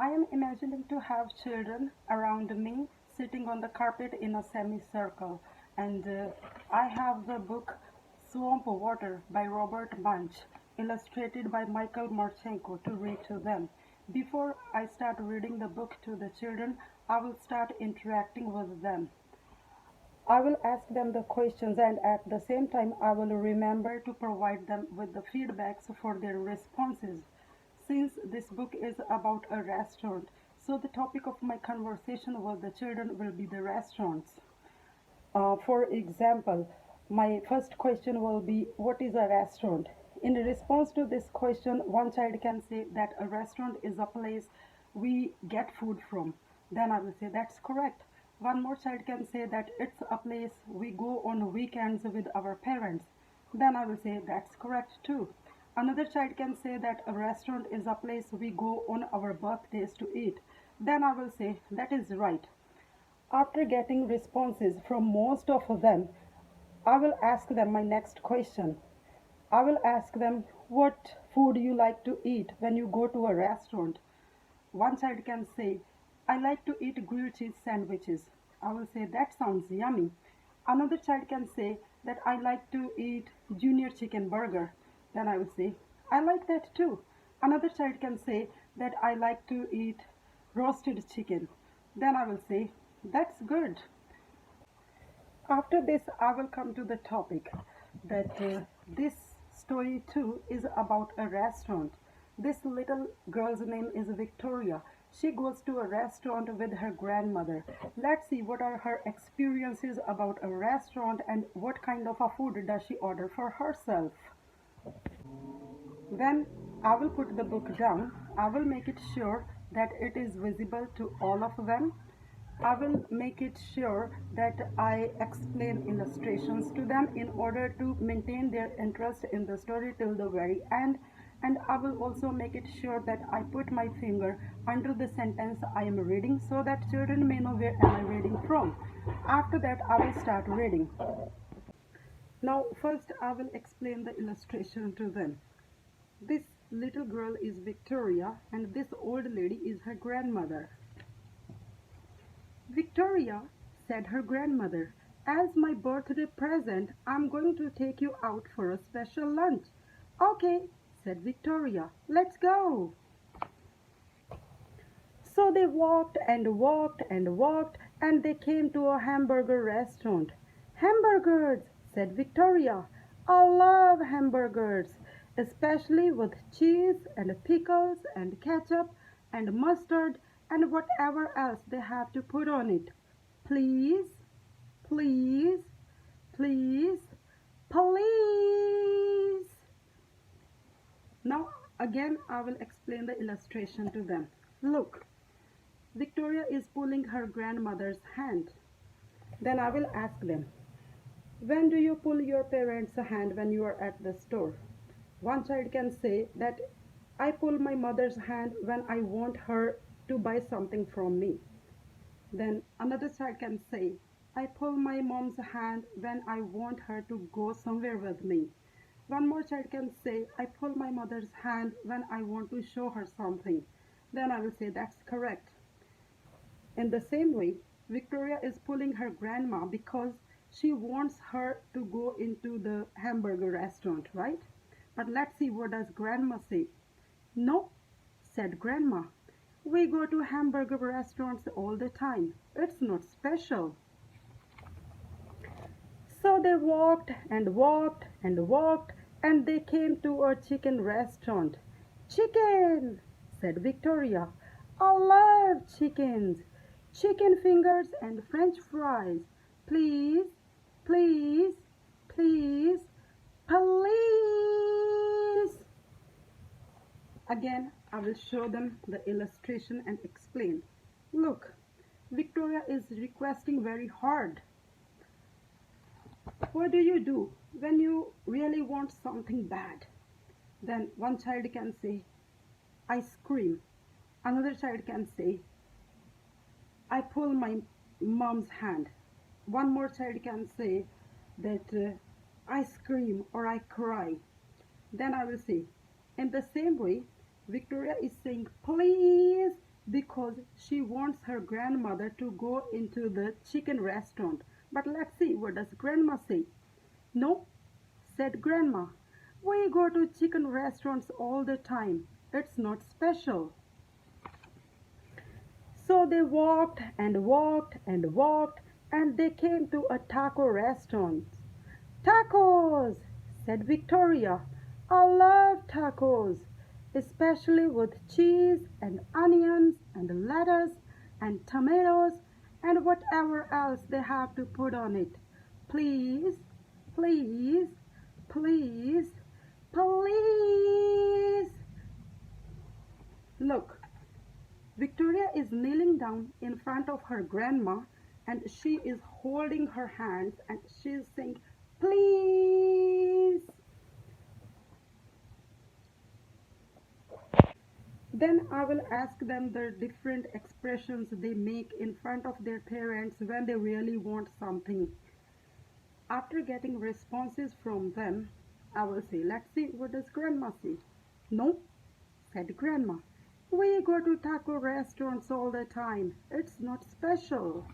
I am imagining to have children around me sitting on the carpet in a semicircle, and I have the book Swamp Water by Robert Munch, illustrated by Michael Marchenko, to read to them. Before I start reading the book to the children, I will start interacting with them. I will ask them the questions, and at the same time I will remember to provide them with the feedbacks for their responses. Since this book is about a restaurant, so the topic of my conversation with the children will be the restaurants. For example, my first question will be, what is a restaurant? In response to this question, one child can say that a restaurant is a place we get food from. Then I will say that's correct. One more child can say that it's a place we go on weekends with our parents. Then I will say that's correct too. Another child can say that a restaurant is a place we go on our birthdays to eat. Then I will say that is right. After getting responses from most of them, I will ask them my next question. I will ask them what food you like to eat when you go to a restaurant. One child can say, I like to eat grilled cheese sandwiches. I will say, that sounds yummy. Another child can say that I like to eat junior chicken burger. Then I will say, I like that too. Another child can say that I like to eat roasted chicken. Then I will say, that's good. After this, I will come to the topic that this story too is about a restaurant. This little girl's name is Victoria. She goes to a restaurant with her grandmother. Let's see what are her experiences about a restaurant and what kind of a food does she order for herself. Then I will put the book down. I will make it sure that it is visible to all of them. I will make it sure that I explain illustrations to them in order to maintain their interest in the story till the very end. And I will also make it sure that I put my finger under the sentence I am reading so that children may know where am I reading from. After that, I will start reading. Now, first I will explain the illustration to them. This little girl is Victoria, and this old lady is her grandmother. Victoria, said her grandmother, as my birthday present, I'm going to take you out for a special lunch. Okay, said Victoria, let's go. So they walked and walked and walked, and they came to a hamburger restaurant. Hamburgers, said Victoria. I love hamburgers, especially with cheese and pickles and ketchup and mustard and whatever else they have to put on it. Please, please, please, please. Now again I will explain the illustration to them. Look, Victoria is pulling her grandmother's hand. Then I will ask them, when do you pull your parents' hand when you are at the store? One child can say that I pull my mother's hand when I want her to buy something from me. Then another child can say, I pull my mom's hand when I want her to go somewhere with me. One more child can say, I pull my mother's hand when I want to show her something. Then I will say, that's correct. In the same way, Victoria is pulling her grandma because she wants her to go into the hamburger restaurant, right? But let's see, what does grandma say? No, said grandma. We go to hamburger restaurants all the time. It's not special. So they walked and walked and walked, and they came to a chicken restaurant. Chicken, said Victoria. I love chickens. Chicken fingers and French fries. Please, please, please, please. Again, I will show them the illustration and explain. Look, Victoria is requesting very hard. What do you do when you really want something bad? Then one child can say, I scream. Another child can say, I pull my mom's hand. One more child can say that I scream or I cry. Then I will say, in the same way, Victoria is saying, please, because she wants her grandmother to go into the chicken restaurant. But let's see, what does grandma say? No, said grandma. We go to chicken restaurants all the time. It's not special. So they walked and walked and walked, and they came to a taco restaurant. Tacos, said Victoria. I love tacos, especially with cheese and onions and lettuce and tomatoes and whatever else they have to put on it. Please, please, please, please. Look, Victoria is kneeling down in front of her grandma and she is holding her hands and she is saying, please. Then I will ask them the different expressions they make in front of their parents when they really want something. After getting responses from them, I will say, let's see, what does grandma say? No, said grandma. We go to taco restaurants all the time. It's not special.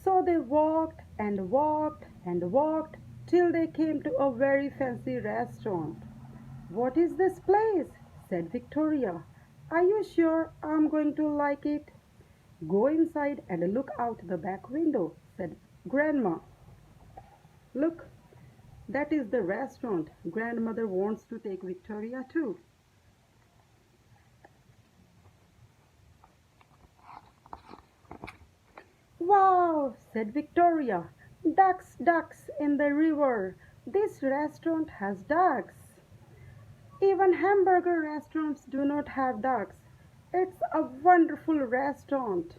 So they walked and walked and walked till they came to a very fancy restaurant. What is this place? Said Victoria. Are you sure I'm going to like it? Go inside and look out the back window, said Grandma. Look, that is the restaurant grandmother wants to take Victoria to. Wow, said Victoria. Ducks, ducks in the river. This restaurant has ducks. Even hamburger restaurants do not have ducks. It's a wonderful restaurant,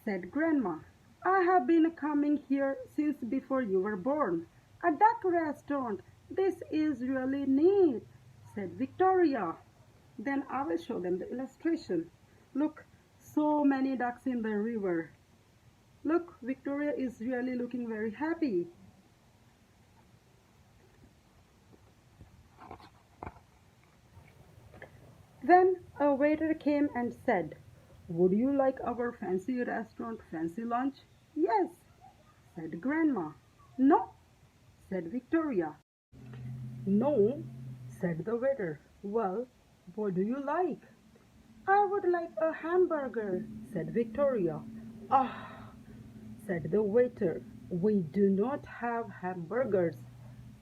said Grandma. I have been coming here since before you were born. A duck restaurant. This is really neat, said Victoria. Then I will show them the illustration. Look, so many ducks in the river. Look, Victoria is really looking very happy. Then a waiter came and said, would you like our fancy restaurant fancy lunch? Yes, said Grandma. No, said Victoria. No, said the waiter. Well, what do you like? I would like a hamburger, said Victoria. Ah, said the waiter. We do not have hamburgers.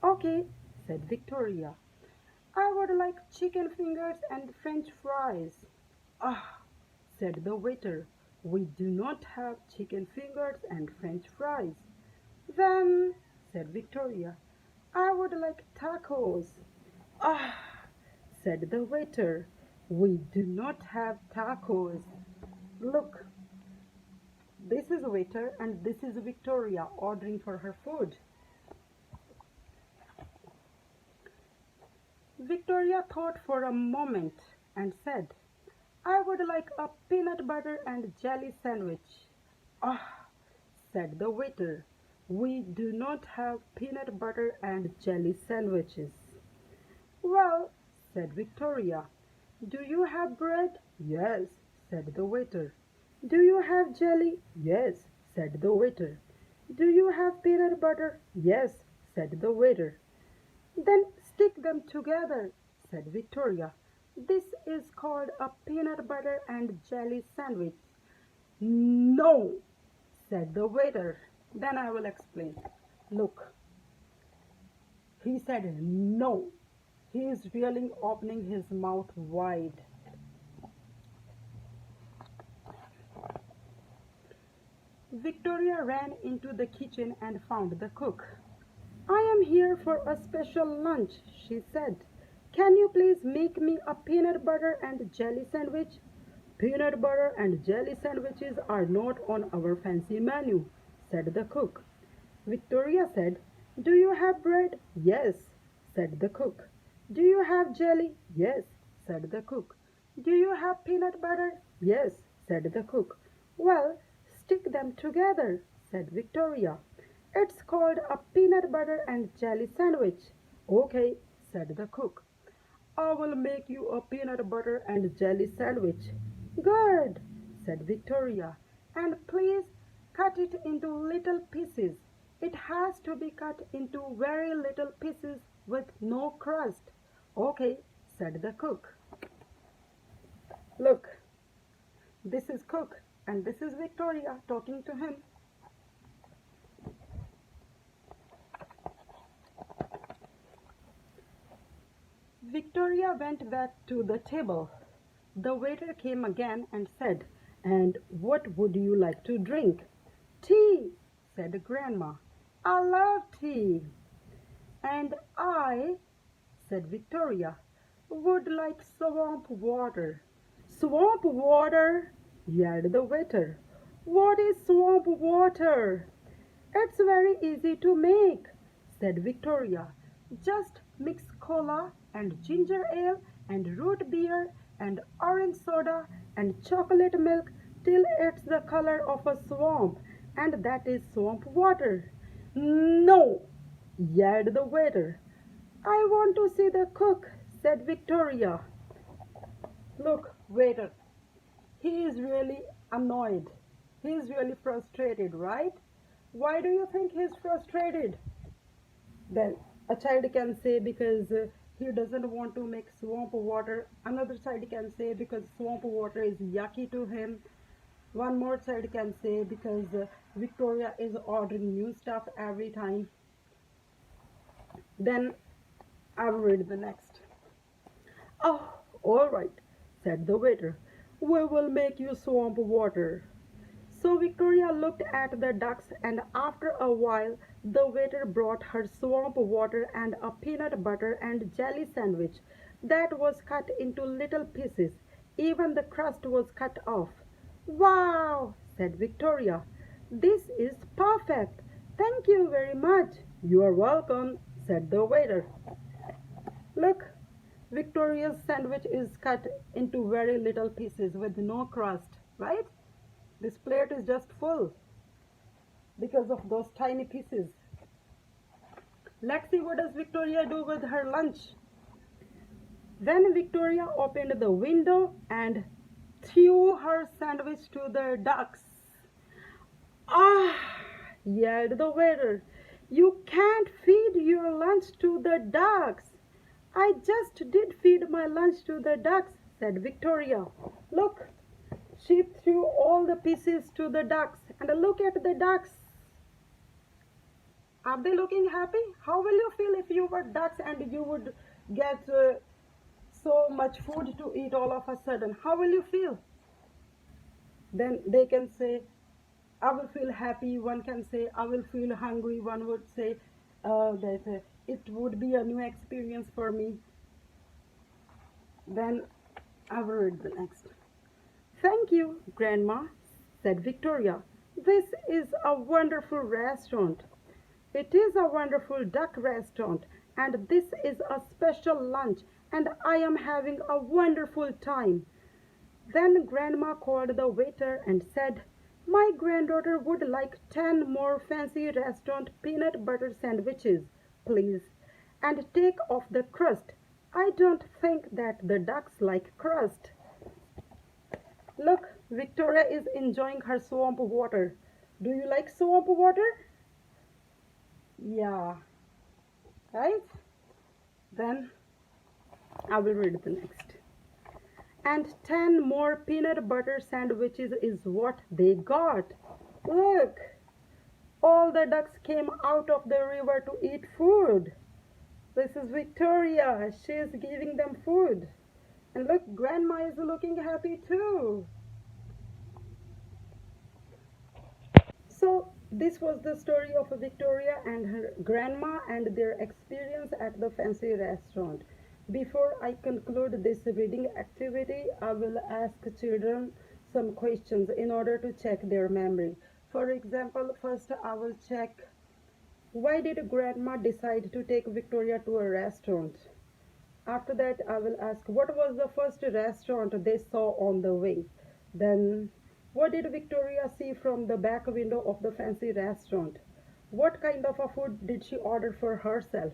Okay, said Victoria. I would like chicken fingers and French fries. Ah, said the waiter. We do not have chicken fingers and French fries. Then, said Victoria, I would like tacos. Ah, said the waiter. We do not have tacos. Look, this is a waiter and this is Victoria ordering for her food. Victoria thought for a moment and said, I would like a peanut butter and jelly sandwich. Ah, said the waiter, we do not have peanut butter and jelly sandwiches. Well, said Victoria, do you have bread? Yes, said the waiter. Do you have jelly? Yes, said the waiter. Do you have peanut butter? Yes, said the waiter. Then stick them together, said Victoria. This is called a peanut butter and jelly sandwich. No, said the waiter. Then I will explain. Look, he said no. He is really opening his mouth wide. Victoria ran into the kitchen and found the cook. I am here for a special lunch, she said. Can you please make me a peanut butter and jelly sandwich? Peanut butter and jelly sandwiches are not on our fancy menu, said the cook. Victoria said, do you have bread? Yes, said the cook. Do you have jelly? Yes, said the cook. Do you have peanut butter? Yes, said the cook. Well, stick them together, said Victoria. It's called a peanut butter and jelly sandwich. Okay, said the cook. I will make you a peanut butter and jelly sandwich. Good, said Victoria. And please cut it into little pieces. It has to be cut into very little pieces with no crust. Okay, said the cook. Look, this is Cook and this is Victoria talking to him. Victoria went back to the table. The waiter came again and said, "And what would you like to drink?" "Tea," said Grandma. "I love tea." "And I," said Victoria, "would like swamp water." "Swamp water?" yelled the waiter. "What is swamp water?" "It's very easy to make," said Victoria. "Just mix cola and ginger ale and root beer and orange soda and chocolate milk till it's the color of a swamp, and that is swamp water." "No!" yelled the waiter. "I want to see the cook," said Victoria. Look, waiter, he is really annoyed. He is really frustrated, right? Why do you think he is frustrated? Then a child can say because he doesn't want to make swamp water. Another child can say because swamp water is yucky to him. One more child can say because Victoria is ordering new stuff every time. Then I will read the next. "Oh, all right," said the waiter. "We will make you swamp water." So Victoria looked at the ducks, and after a while the waiter brought her swamp water and a peanut butter and jelly sandwich that was cut into little pieces. Even the crust was cut off. "Wow!" said Victoria. "This is perfect. Thank you very much." "You are welcome," said the waiter. Look, Victoria's sandwich is cut into very little pieces with no crust, right? This plate is just full because of those tiny pieces. Let's see what does Victoria do with her lunch. Then Victoria opened the window and threw her sandwich to the ducks. "Ah!" yelled the waiter. "You can't feed your lunch to the ducks." "I just did feed my lunch to the ducks," said Victoria. Look, she threw all the pieces to the ducks, and look at the ducks. Are they looking happy? How will you feel if you were ducks and you would get so much food to eat all of a sudden? How will you feel? Then they can say, "I will feel happy." One can say, "I will feel hungry." One would say that it would be a new experience for me. Then I will read the next. "Thank you, Grandma," said Victoria. "This is a wonderful restaurant." "It is a wonderful duck restaurant, and this is a special lunch, and I am having a wonderful time." Then Grandma called the waiter and said, "My granddaughter would like 10 more fancy restaurant peanut butter sandwiches, please, and take off the crust. I don't think that the ducks like crust." Look, Victoria is enjoying her swamp water. Do you like swamp water? Yeah, right? Then I will read the next. "And 10 more peanut butter sandwiches is what they got. Look, all the ducks came out of the river to eat food." This is Victoria. She is giving them food. And look, Grandma is looking happy too. So this was the story of Victoria and her grandma and their experience at the fancy restaurant. Before I conclude this reading activity, I will ask children some questions in order to check their memory. For example, first I will check, why did grandma decide to take Victoria to a restaurant? After that, I will ask, what was the first restaurant they saw on the way? Then, what did Victoria see from the back window of the fancy restaurant? What kind of a food did she order for herself?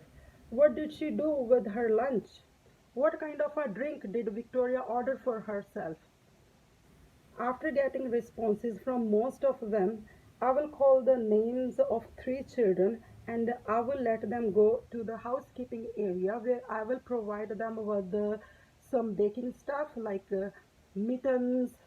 What did she do with her lunch? What kind of a drink did Victoria order for herself? After getting responses from most of them, I will call the names of three children and I will let them go to the housekeeping area where I will provide them with some baking stuff like mittens,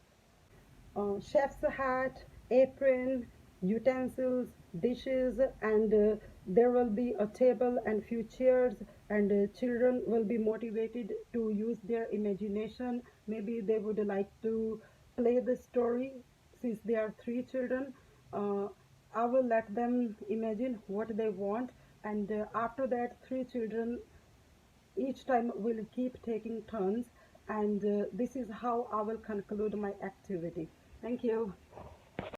chef's hat, apron, utensils, dishes, and there will be a table and few chairs, and children will be motivated to use their imagination. Maybe they would like to play the story since they are three children. Uh, I will let them imagine what they want, and after that, three children each time we'll keep taking turns, and this is how I will conclude my activity. Thank you.